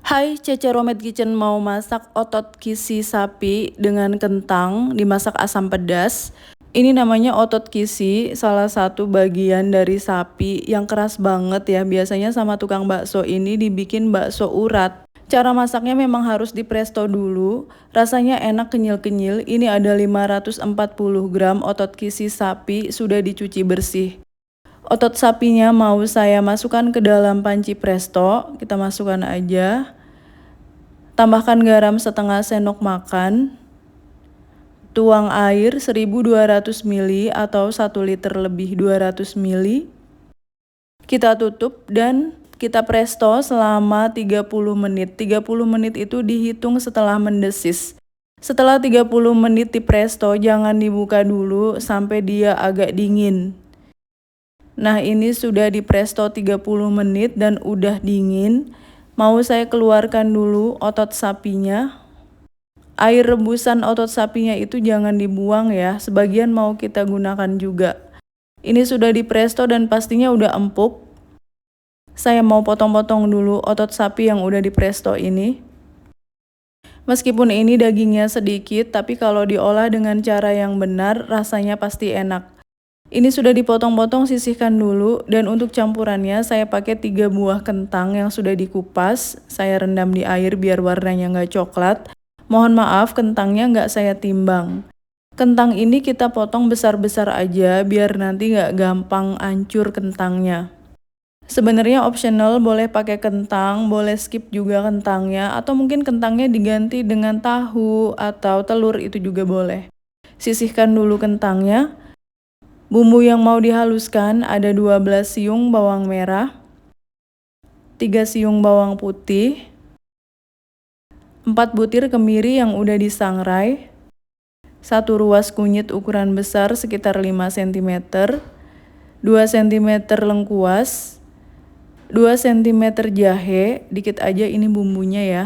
Hai, Cece Romet Kitchen mau masak otot kisi sapi dengan kentang dimasak asam pedas. Ini namanya otot kisi, salah satu bagian dari sapi yang keras banget ya. Biasanya sama tukang bakso ini dibikin bakso urat. Cara masaknya memang harus di presto dulu. Rasanya enak kenyil-kenyil. Ini ada 540 gram otot kisi sapi sudah dicuci bersih. Otot sapinya mau saya masukkan ke dalam panci presto. Kita masukkan aja. Tambahkan garam setengah sendok makan. Tuang air 1200 ml atau 1 liter lebih 200 ml. Kita tutup dan kita presto selama 30 menit. 30 menit itu dihitung setelah mendesis. Setelah 30 menit di presto, jangan dibuka dulu sampai dia agak dingin. Nah, ini sudah di presto 30 menit dan udah dingin. Mau saya keluarkan dulu otot sapinya. Air rebusan otot sapinya itu jangan dibuang ya, sebagian mau kita gunakan juga. Ini sudah di presto dan pastinya udah empuk. Saya mau potong-potong dulu otot sapi yang udah di presto ini. Meskipun ini dagingnya sedikit, tapi kalau diolah dengan cara yang benar, rasanya pasti enak. Ini sudah dipotong-potong, sisihkan dulu. Dan untuk campurannya saya pakai 3 buah kentang yang sudah dikupas. Saya rendam di air biar warnanya nggak coklat. Mohon maaf, kentangnya nggak saya timbang. Kentang ini kita potong besar-besar aja biar nanti nggak gampang hancur kentangnya. Sebenarnya optional, boleh pakai kentang, boleh skip juga kentangnya, atau mungkin kentangnya diganti dengan tahu atau telur, itu juga boleh. Sisihkan dulu kentangnya. Bumbu yang mau dihaluskan ada 12 siung bawang merah, 3 siung bawang putih, 4 butir kemiri yang udah disangrai, 1 ruas kunyit ukuran besar sekitar 5 cm, 2 cm lengkuas, 2 cm jahe, dikit aja ini bumbunya ya,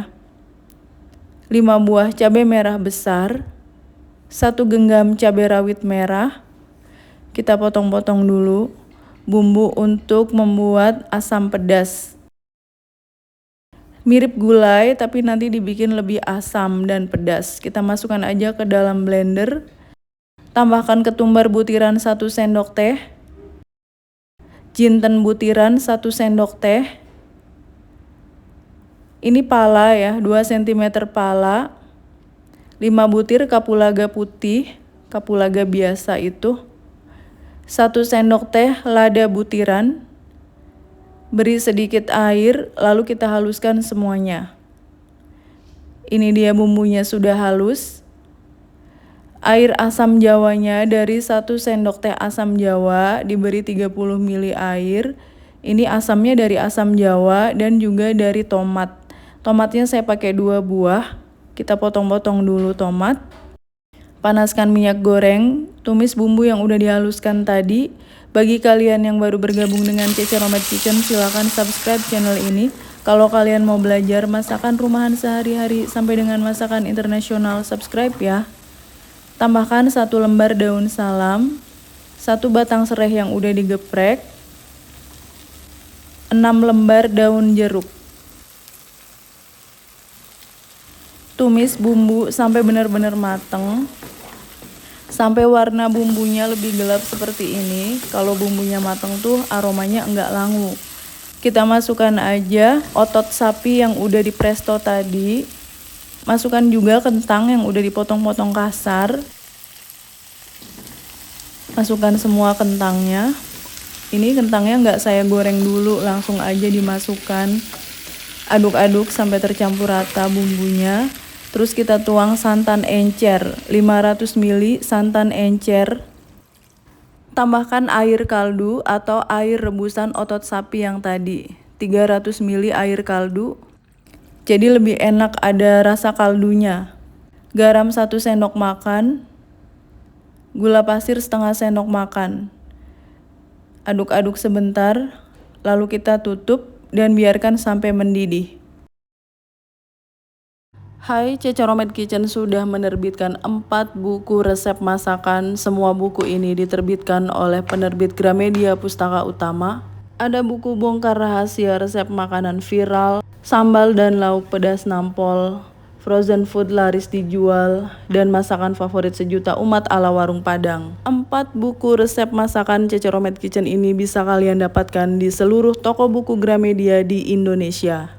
5 buah cabai merah besar, 1 genggam cabai rawit merah. Kita potong-potong dulu bumbu untuk membuat asam pedas. Mirip gulai tapi nanti dibikin lebih asam dan pedas. Kita masukkan aja ke dalam blender. Tambahkan ketumbar butiran 1 sendok teh. Jinten butiran 1 sendok teh. Ini pala ya, 2 cm pala. 5 butir kapulaga putih, kapulaga biasa itu. 1 sendok teh lada butiran. Beri sedikit air, lalu kita haluskan semuanya. Ini dia bumbunya sudah halus. Air asam jawanya dari 1 sendok teh asam jawa diberi 30 ml air. Ini asamnya dari asam jawa dan juga dari tomat. Tomatnya saya pakai 2 buah. Kita potong-potong dulu tomat. Panaskan minyak goreng, tumis bumbu yang udah dihaluskan tadi. Bagi kalian yang baru bergabung dengan Cece Romet Kitchen, silakan subscribe channel ini. Kalau kalian mau belajar masakan rumahan sehari-hari sampai dengan masakan internasional, subscribe ya. Tambahkan 1 lembar daun salam, 1 batang serai yang udah digeprek, 6 lembar daun jeruk. Tumis bumbu sampai benar-benar mateng. Sampai warna bumbunya lebih gelap seperti ini. Kalau bumbunya mateng tuh aromanya enggak langu. Kita masukkan aja otot sapi yang udah di presto tadi. Masukkan juga kentang yang udah dipotong-potong kasar. Masukkan semua kentangnya. Ini kentangnya enggak saya goreng dulu, langsung aja dimasukkan. Aduk-aduk sampai tercampur rata bumbunya. Terus kita tuang santan encer, 500 ml santan encer. Tambahkan air kaldu atau air rebusan otot sapi yang tadi, 300 ml air kaldu. Jadi lebih enak ada rasa kaldunya. Garam 1 sendok makan. Gula pasir setengah sendok makan. Aduk-aduk sebentar, lalu kita tutup dan biarkan sampai mendidih. Hai, Cece Romet Kitchen sudah menerbitkan 4 buku resep masakan. Semua buku ini diterbitkan oleh penerbit Gramedia Pustaka Utama. Ada buku bongkar rahasia resep makanan viral, sambal dan lauk pedas nampol, frozen food laris dijual, dan masakan favorit sejuta umat ala warung Padang. 4 buku resep masakan Ceceromet Kitchen ini bisa kalian dapatkan di seluruh toko buku Gramedia di Indonesia.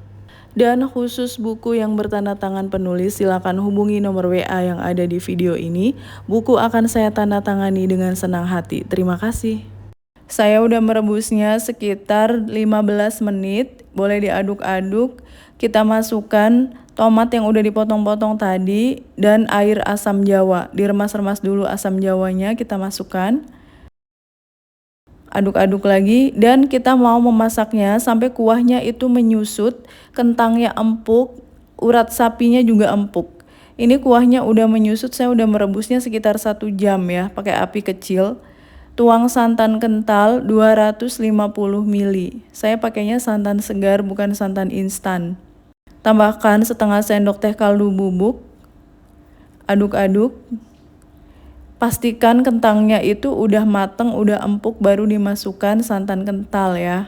Dan khusus buku yang bertanda tangan penulis, silakan hubungi nomor WA yang ada di video ini. Buku akan saya tanda tangani dengan senang hati. Terima kasih. Saya udah merebusnya sekitar 15 menit, boleh diaduk-aduk. Kita masukkan tomat yang udah dipotong-potong tadi dan air asam jawa. Diremas-remas dulu asam jawanya, kita masukkan. Aduk-aduk lagi dan kita mau memasaknya sampai kuahnya itu menyusut, kentangnya empuk, urat sapinya juga empuk. Ini kuahnya udah menyusut, saya udah merebusnya sekitar 1 jam ya, pakai api kecil. Tuang santan kental 250 ml. Saya pakainya santan segar bukan santan instan. Tambahkan setengah sendok teh kaldu bubuk. Aduk-aduk. Pastikan kentangnya itu udah mateng, udah empuk baru dimasukkan santan kental ya.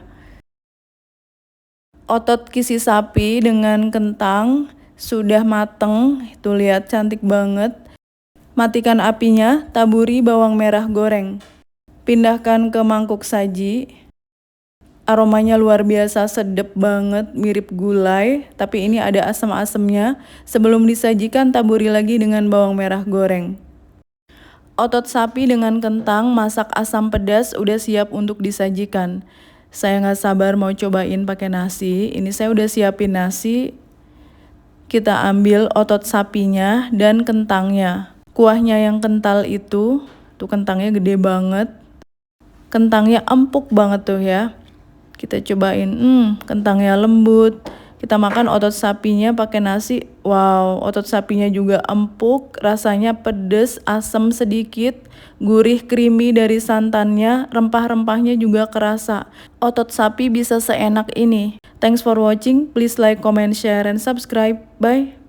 Otot kisi sapi dengan kentang sudah mateng. Tuh lihat cantik banget. Matikan apinya, taburi bawang merah goreng. Pindahkan ke mangkuk saji. Aromanya luar biasa sedap banget, mirip gulai, tapi ini ada asam-asamnya. Sebelum disajikan taburi lagi dengan bawang merah goreng. Otot sapi dengan kentang masak asam pedas udah siap untuk disajikan. Saya nggak sabar mau cobain pakai nasi. Ini saya udah siapin nasi. Kita ambil otot sapinya dan kentangnya. Kuahnya yang kental itu, tuh kentangnya gede banget. Kentangnya empuk banget tuh ya. Kita cobain, kentangnya lembut. Kita makan otot sapinya pakai nasi. Wow, otot sapinya juga empuk, rasanya pedes, asam sedikit, gurih creamy dari santannya, rempah-rempahnya juga kerasa. Otot sapi bisa seenak ini. Thanks for watching, please like, comment, share, and subscribe. Bye.